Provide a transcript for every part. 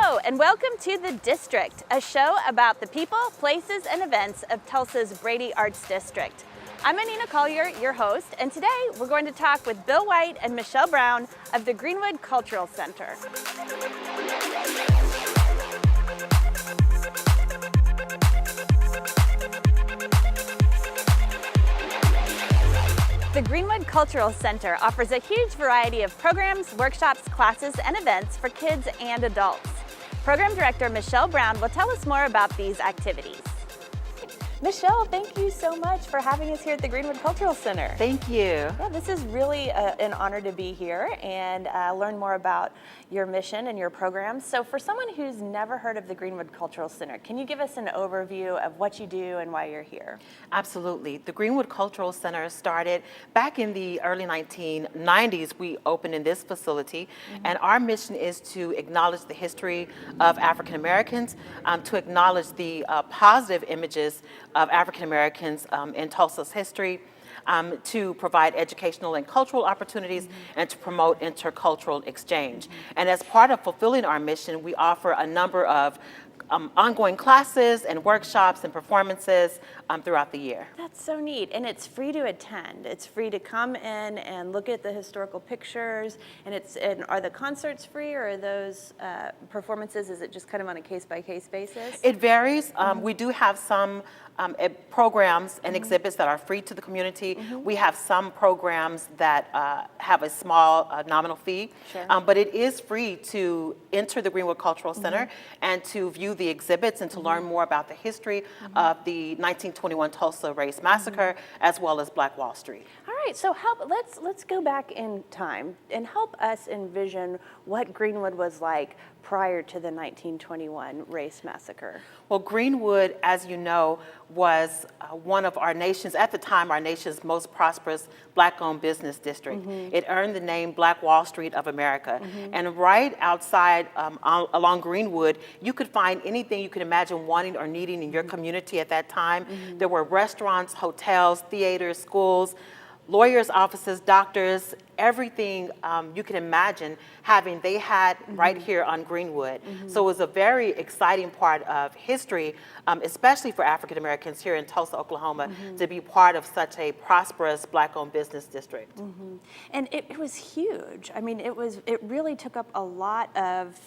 Hello, and welcome to The District, a show about the people, places, and events of Tulsa's Brady Arts District. I'm Anina Collier, your host, and today we're going to talk with Bill White and Michelle Brown of the Greenwood Cultural Center. The Greenwood Cultural Center offers a huge variety of programs, workshops, classes, and events for kids and adults. Program Director Michelle Brown will tell us more about these activities. Michelle, thank you so much for having us here at the Greenwood Cultural Center. Thank you. Yeah, this is really an honor to be here and learn more about your mission and your programs. So for someone who's never heard of the Greenwood Cultural Center, can you give us an overview of what you do and why you're here? Absolutely. The Greenwood Cultural Center started back in the early 1990s. We opened in this facility, and our mission is to acknowledge the history of African Americans, to acknowledge the positive images of African Americans in Tulsa's history, to provide educational and cultural opportunities, and to promote intercultural exchange. And as part of fulfilling our mission, we offer a number of ongoing classes and workshops and performances throughout the year. That's so neat, and it's free to attend. It's free to come in and look at the historical pictures, and are the concerts free, or are those performances, is it just kind of on a case-by-case basis? It varies. We do have some programs and exhibits that are free to the community. We have some programs that have a small nominal fee, but it is free to enter the Greenwood Cultural Center and to view the exhibits and to learn more about the history of the 1921 Tulsa Race Massacre, as well as Black Wall Street. All right, so let's go back in time and help us envision what Greenwood was like prior to the 1921 Race Massacre. Well, Greenwood, as you know, was one of our nation's, at the time, our nation's most prosperous Black-owned business district. It earned the name Black Wall Street of America. And right outside along Greenwood, you could find anything you could imagine wanting or needing in your community at that time. There were restaurants, hotels, theaters, schools, lawyers' offices, doctors, everything you can imagine having, they had right here on Greenwood. So it was a very exciting part of history, especially for African Americans here in Tulsa, Oklahoma, to be part of such a prosperous Black-owned business district. And it was huge. I mean, it really took up a lot of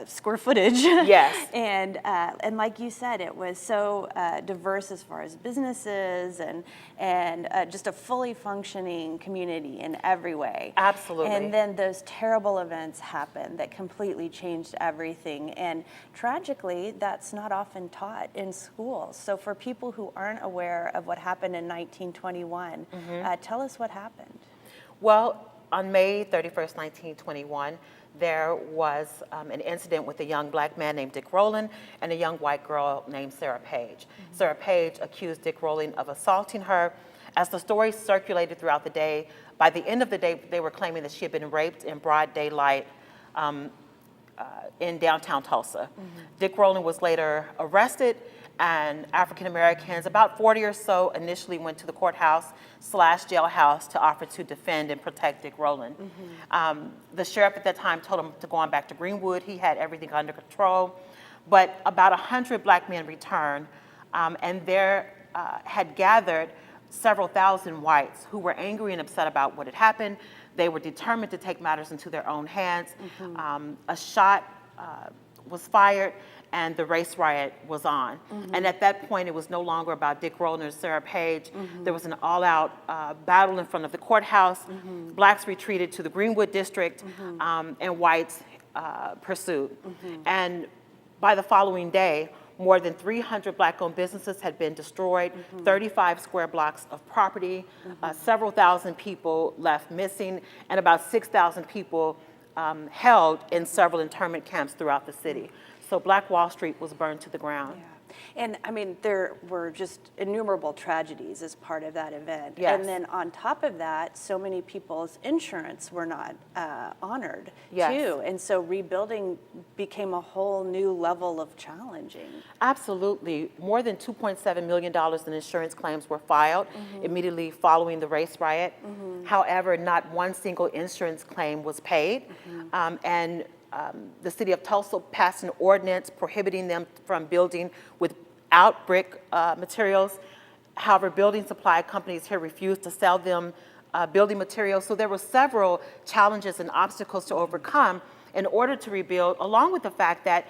square footage. Yes. And like you said, it was so diverse as far as businesses and just a fully functioning community in every way. Absolutely. And then those terrible events happened that completely changed everything. And tragically, that's not often taught in schools. So for people who aren't aware of what happened in 1921, tell us what happened. Well, on May 31st, 1921, there was an incident with a young Black man named Dick Rowland and a young white girl named Sarah Page. Sarah Page accused Dick Rowland of assaulting her. As the story circulated throughout the day, by the end of the day, they were claiming that she had been raped in broad daylight in downtown Tulsa. Dick Rowland was later arrested, and African Americans, about 40 or so, initially went to the courthouse/jailhouse to offer to defend and protect Dick Rowland. The sheriff at that time told him to go on back to Greenwood. He had everything under control. But about 100 Black men returned, and there had gathered several thousand whites who were angry and upset about what had happened. They were determined to take matters into their own hands. A shot was fired, and the race riot was on. And at that point, it was no longer about Dick Rowland or Sarah Page. There was an all-out battle in front of the courthouse. Blacks retreated to the Greenwood district, and whites pursued. And by the following day, more than 300 Black-owned businesses had been destroyed, 35 square blocks of property, several thousand people left missing, and about 6,000 people held in several internment camps throughout the city. So Black Wall Street was burned to the ground. Yeah. And I mean, there were just innumerable tragedies as part of that event. Yes. And then on top of that, so many people's insurance were not honored Yes. too. And so rebuilding became a whole new level of challenging. Absolutely. More than $2.7 million in insurance claims were filed immediately following the race riot. However, not one single insurance claim was paid. And the city of Tulsa passed an ordinance prohibiting them from building without brick materials. However, building supply companies here refused to sell them building materials. So there were several challenges and obstacles to overcome in order to rebuild, along with the fact that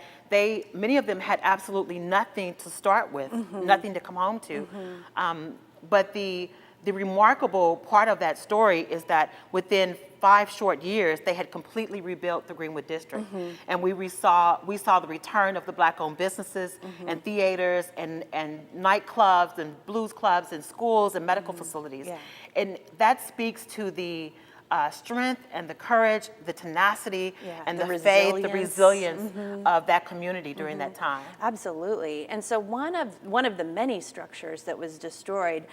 many of them had absolutely nothing to start with, nothing to come home to. But the remarkable part of that story is that within 5 short years, they had completely rebuilt the Greenwood district. And we saw the return of the Black-owned businesses and theaters and nightclubs and blues clubs and schools and medical facilities. Yeah. And that speaks to the strength and the courage, the tenacity, and the faith, the resilience of that community during that time. Absolutely. And so one of the many structures that was destroyed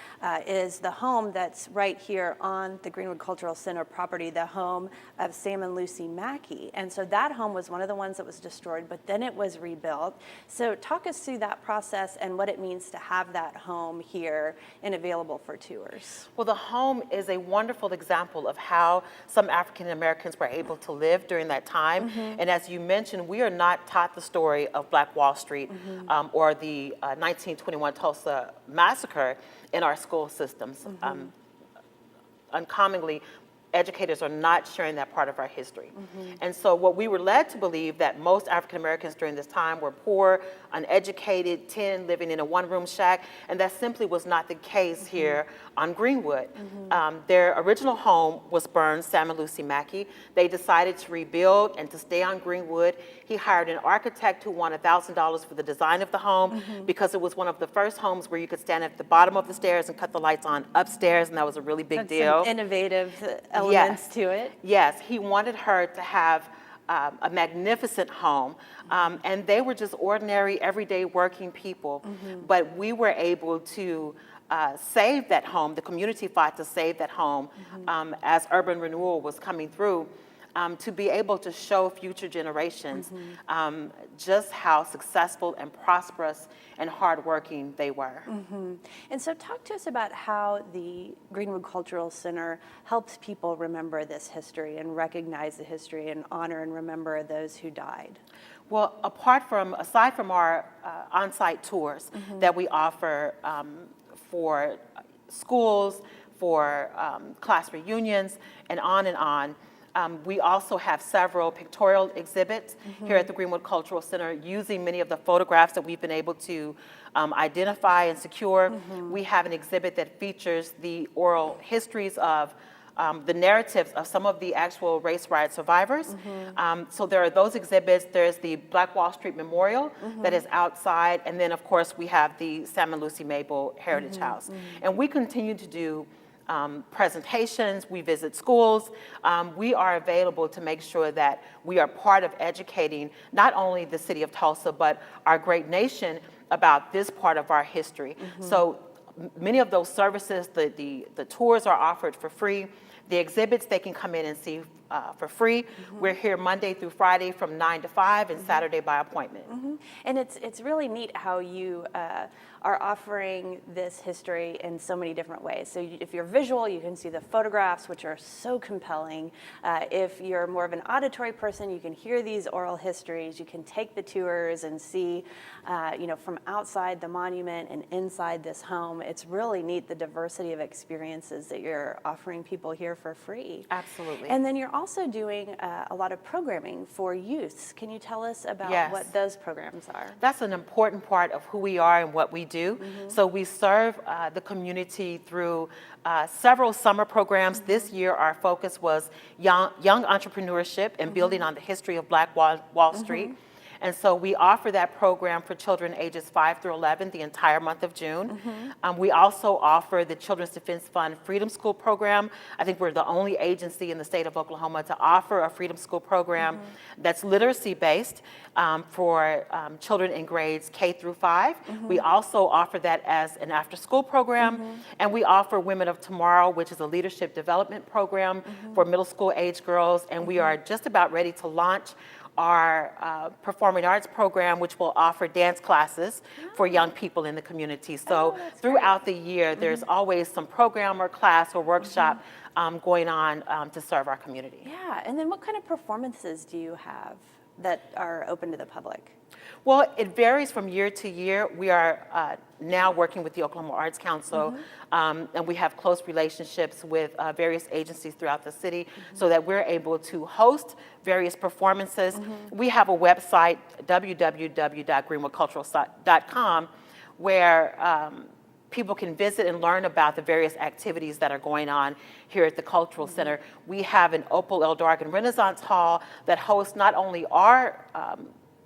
is the home that's right here on the Greenwood Cultural Center property, the home of Sam and Lucy Mackay. And so that home was one of the ones that was destroyed, but then it was rebuilt. So talk us through that process and what it means to have that home here and available for tours. Well, the home is a wonderful example of how some African Americans were able to live during that time. And as you mentioned, we are not taught the story of Black Wall Street or the 1921 Tulsa Massacre in our school systems. Uncommonly, educators are not sharing that part of our history. And so what we were led to believe that most African Americans during this time were poor, uneducated, 10 living in a one-room shack, and that simply was not the case here on Greenwood. Their original home was burned, Sam and Lucy Mackay. They decided to rebuild and to stay on Greenwood. He hired an architect who won $1,000 for the design of the home because it was one of the first homes where you could stand at the bottom of the stairs and cut the lights on upstairs, and that was a really big deal. Some innovative elements to it. Yes, he wanted her to have a magnificent home, and they were just ordinary, everyday working people. But we were able to save that home. The community fought to save that home as urban renewal was coming through, to be able to show future generations just how successful and prosperous and hardworking they were. And so talk to us about how the Greenwood Cultural Center helps people remember this history and recognize the history and honor and remember those who died. Well, aside from our on-site tours that we offer for schools, for class reunions, and on, we also have several pictorial exhibits here at the Greenwood Cultural Center using many of the photographs that we've been able to identify and secure. We have an exhibit that features the oral histories of the narratives of some of the actual race riot survivors. So there are those exhibits. There's the Black Wall Street Memorial that is outside. And then, of course, we have the Sam and Lucy Mabel Heritage House. And we continue to do presentations, we visit schools. We are available to make sure that we are part of educating not only the city of Tulsa, but our great nation about this part of our history. So many of those services, the tours are offered for free. The exhibits they can come in and see for free. We're here Monday through Friday from 9 to 5 and Saturday by appointment. And it's really neat how you are offering this history in so many different ways. So if you're visual, you can see the photographs, which are so compelling. If you're more of an auditory person, you can hear these oral histories. You can take the tours and see, from outside the monument and inside this home. It's really neat, the diversity of experiences that you're offering people here for free. Absolutely. And then you're also doing a lot of programming for youths. Can you tell us about what those programs are? That's an important part of who we are and what we do. So we serve the community through several summer programs. This year our focus was young entrepreneurship and building on the history of Black Wall Street. And so we offer that program for children ages 5 through 11 the entire month of June. We also offer the Children's Defense Fund Freedom School program. I think we're the only agency in the state of Oklahoma to offer a Freedom School program that's literacy-based for children in grades K through 5. We also offer that as an after-school program. And we offer Women of Tomorrow, which is a leadership development program for middle school age girls. And we are just about ready to launch our performing arts program, which will offer dance classes for young people in the community. So throughout the year, there's always some program or class or workshop going on to serve our community. Yeah, and then what kind of performances do you have that are open to the public? Well, it varies from year to year. We are now working with the Oklahoma Arts Council, and we have close relationships with various agencies throughout the city so that we're able to host various performances. We have a website, www.greenwoodcultural.com, where people can visit and learn about the various activities that are going on here at the Cultural Center. We have an Opal El Dargan Renaissance Hall that hosts not only our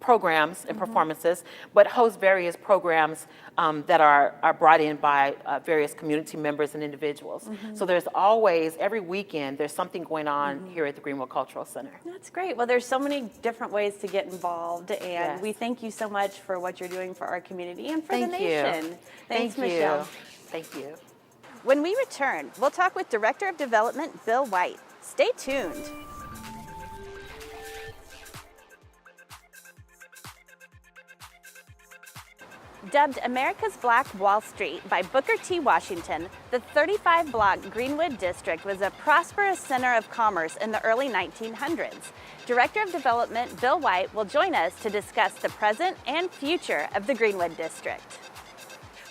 programs and performances, but host various programs that are brought in by various community members and individuals. So there's always, every weekend, there's something going on here at the Greenwood Cultural Center. That's great. Well, there's so many different ways to get involved, and Yes. we thank you so much for what you're doing for our community and for the Thank you. nation. Thanks, Thank you. Michelle. Thank you. When we return, we'll talk with Director of Development, Bill White. Stay tuned. Dubbed America's Black Wall Street by Booker T. Washington, the 35-block Greenwood District was a prosperous center of commerce in the early 1900s. Director of Development Bill White will join us to discuss the present and future of the Greenwood District.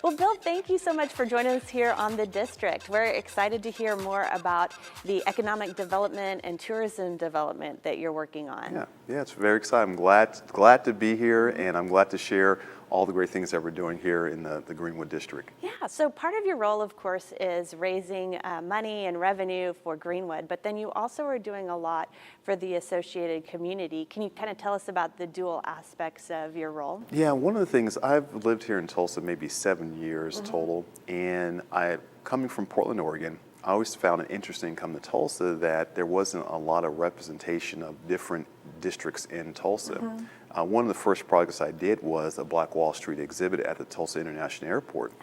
Well, Bill, thank you so much for joining us here on the district. We're excited to hear more about the economic development and tourism development that you're working on. Yeah, it's very exciting. I'm glad to be here, and I'm glad to share all the great things that we're doing here in the Greenwood District. Yeah, so part of your role, of course, is raising money and revenue for Greenwood, but then you also are doing a lot for the associated community. Can you kind of tell us about the dual aspects of your role? Yeah, one of the things, I've lived here in Tulsa maybe 7 years total, and coming from Portland, Oregon, I always found it interesting coming to Tulsa that there wasn't a lot of representation of different districts in Tulsa. One of the first projects I did was a Black Wall Street exhibit at the Tulsa International Airport.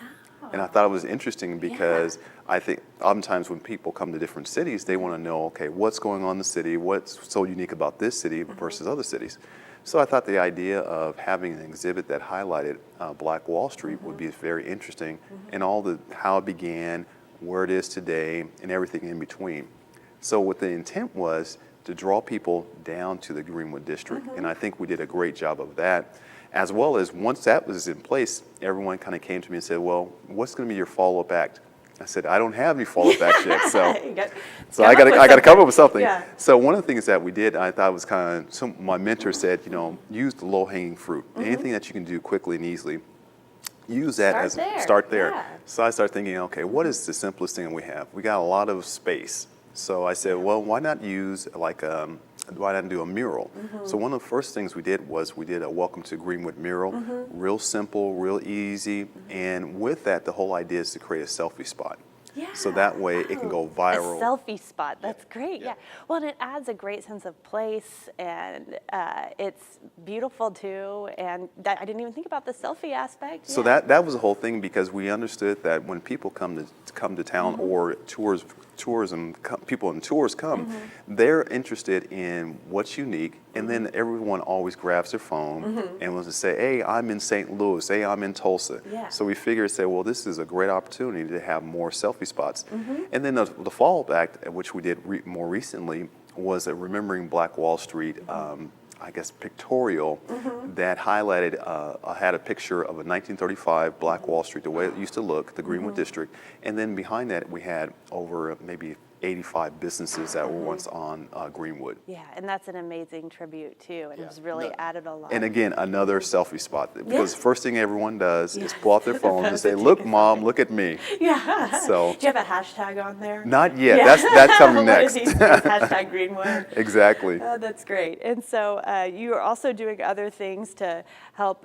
And I thought it was interesting because I think oftentimes when people come to different cities, they want to know, okay, what's going on in the city? What's so unique about this city versus other cities? So I thought the idea of having an exhibit that highlighted Black Wall Street would be very interesting, and how it began, where it is today, and everything in between. So what the intent was to draw people down to the Greenwood District, and I think we did a great job of that. As well as once that was in place, everyone kind of came to me and said, well, what's going to be your follow-up act? I said, I don't have any follow-up acts yet, so I got to come up with something. Yeah. So one of the things that we did, I thought was kind of, my mentor said, use the low-hanging fruit. Anything that you can do quickly and easily, use that start there. Yeah. So I started thinking, okay, what is the simplest thing we have? We got a lot of space. So I said, well, why not use why not do a mural? So one of the first things we did a Welcome to Greenwood mural, real simple, real easy, and with that, the whole idea is to create a selfie spot. Yeah. So that way it can go viral. A selfie spot, that's great, yeah. Well, and it adds a great sense of place, and it's beautiful too, and I didn't even think about the selfie aspect. So that was the whole thing, because we understood that when people come to town or people in tours come, they're interested in what's unique, and then everyone always grabs their phone and wants to say, hey, I'm in St. Louis, hey, I'm in Tulsa. Yeah. So we figured, well, this is a great opportunity to have more selfie spots. And then the follow-up act, which we did more recently, was a Remembering Black Wall Street I guess, pictorial that highlighted, had a picture of a 1935 Black Wall Street, the way it used to look, the Greenwood District. And then behind that, we had over maybe 85 businesses that were once on Greenwood. Yeah, and that's an amazing tribute too, and it's really added a lot. And again, another selfie spot, because the first thing everyone does is pull out their phone and say, look, Mom, look at me. Yeah. So, do you have a hashtag on there? not yet. That's coming next. Hashtag Greenwood. Exactly. Oh, that's great. And so you are also doing other things to help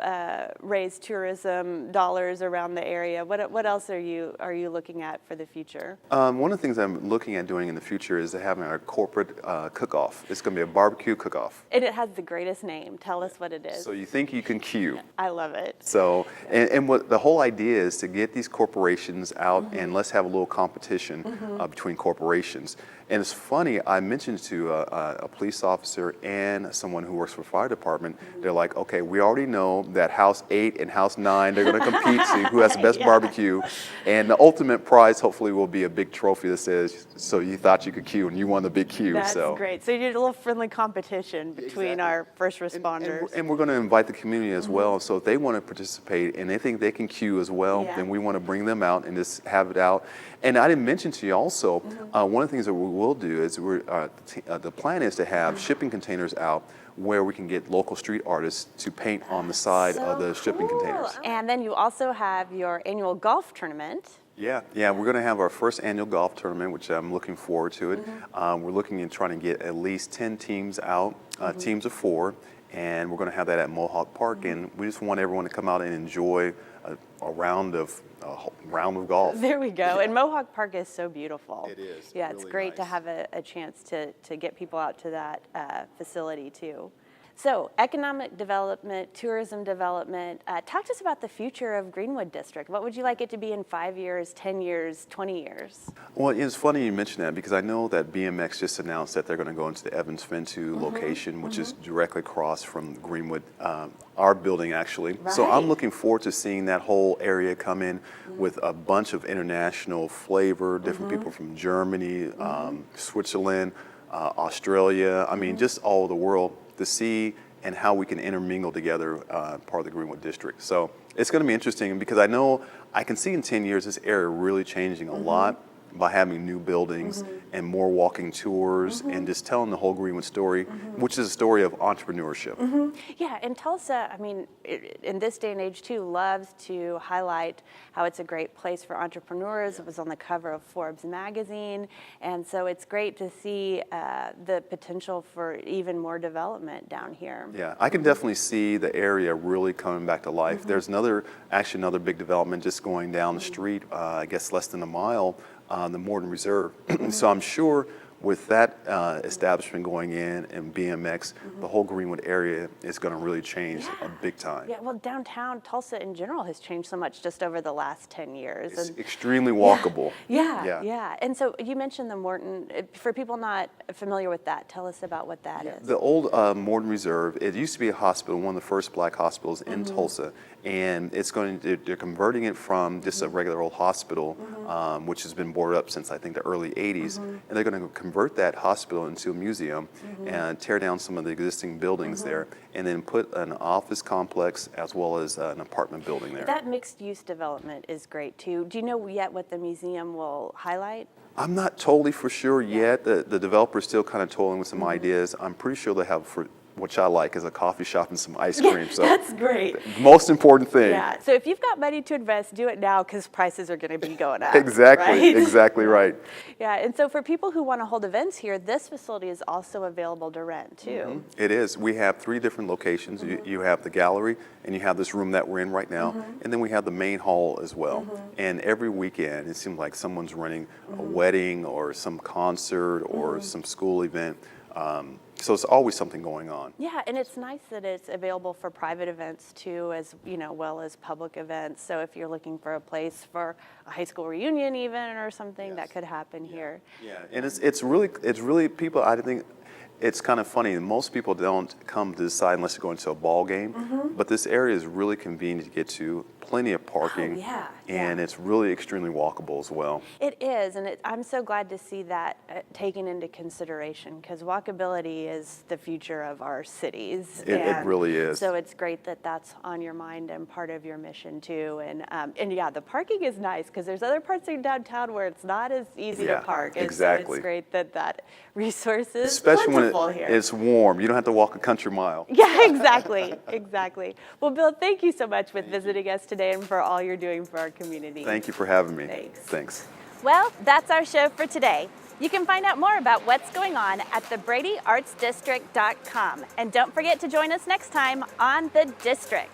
raise tourism dollars around the area. What else are you looking at for the future? One of the things I'm looking at doing in the future is having our corporate cook-off. It's going to be a barbecue cook-off. And it has the greatest name. Tell us what it is. So you think you can queue. I love it. So, and what the whole idea is to get these corporations out and let's have a little competition between corporations. And it's funny, I mentioned to a police officer and someone who works for the fire department, they're like, okay, we already know that House 8 and House 9, they're going to compete to see who has the best barbecue. And the ultimate prize hopefully will be a big trophy that says, so you thought you could queue and you won the big queue. That's great. So you did a little friendly competition between our first responders. And we're going to invite the community as well. So if they want to participate and they think they can queue as well, then we want to bring them out and just have it out. And I didn't mention to you also, one of the things that we will do is the plan is to have shipping containers out where we can get local street artists to paint on the side of the shipping containers. And then you also have your annual golf tournament. Yeah, we're going to have our first annual golf tournament, which I'm looking forward to it. We're looking at trying to get at least 10 teams out, teams of 4, and we're going to have that at Mohawk Park, and we just want everyone to come out and enjoy a round of golf. There we go. And Mohawk Park is so beautiful. It is. Yeah, it's really great to nice. have a chance to get people out to that facility too. So economic development, tourism development, talk to us about the future of Greenwood District. What would you like it to be in 5 years, 10 years, 20 years? Well, it's funny you mention that because I know that BMX just announced that they're going to go into the Evans Fentu location, which is directly across from Greenwood, our building actually. So I'm looking forward to seeing that whole area come in with a bunch of international flavor, different people from Germany, Switzerland, Australia, I mean, just all over the world to see and how we can intermingle together part of the Greenwood District. So it's going to be interesting because I can see in 10 years this area really changing a lot by having new buildings and more walking tours and just telling the whole Greenwood story, which is a story of entrepreneurship. Yeah, and Tulsa, I mean, in this day and age too, loves to highlight how it's a great place for entrepreneurs. It was on the cover of Forbes magazine, and so it's great to see the potential for even more development down here. Yeah, I can definitely see the area really coming back to life. There's another big development just going down the street, I guess less than a mile, the Morton Reserve. So I'm sure with that establishment going in and BMX, the whole Greenwood area is going to really change a big time. Yeah, well, downtown Tulsa in general has changed so much just over the last 10 years. It's extremely walkable. Yeah. And so you mentioned the Morton. For people not familiar with that, tell us about what that is. The old Morton Reserve, it used to be a hospital, one of the first black hospitals in Tulsa, and they're converting it from just a regular old hospital, which has been boarded up since I think the early 80s, and they're going to convert that hospital into a museum and tear down some of the existing buildings there, and then put an office complex as well as an apartment building there. That mixed use development is great too. Do you know yet what the museum will highlight? I'm not totally for sure yet. The developer's still kind of toiling with some ideas. I'm pretty sure they have, which I like, is a coffee shop and some ice cream. So that's great. Most important thing. Yeah. So if you've got money to invest, do it now because prices are going to be going up. Exactly. Right? Exactly right. Yeah. And so for people who want to hold events here, this facility is also available to rent too. It is. We have 3 different locations. You have the gallery, and you have this room that we're in right now, and then we have the main hall as well. And every weekend, it seems like someone's running a wedding or some concert or some school event. So it's always something going on. Yeah, and it's nice that it's available for private events too, as well as public events. So if you're looking for a place for a high school reunion even or something, that could happen here. Yeah, and it's really people. I think it's kind of funny. Most people don't come to this side unless they're going to a ball game. But this area is really convenient to get to. Plenty of parking, and it's really extremely walkable as well. It is, and I'm so glad to see that taken into consideration because walkability is the future of our cities. It really is. So it's great that that's on your mind and part of your mission too. And yeah, the parking is nice because there's other parts of downtown where it's not as easy to park. Exactly. So it's great that resource is especially plentiful when here. It's warm. You don't have to walk a country mile. Yeah, exactly. Well, Bill, thank you so much for visiting us today and for all you're doing for our community. Thank you for having me. Thanks. Well, that's our show for today. You can find out more about what's going on at thebradyartsdistrict.com. And don't forget to join us next time on The District.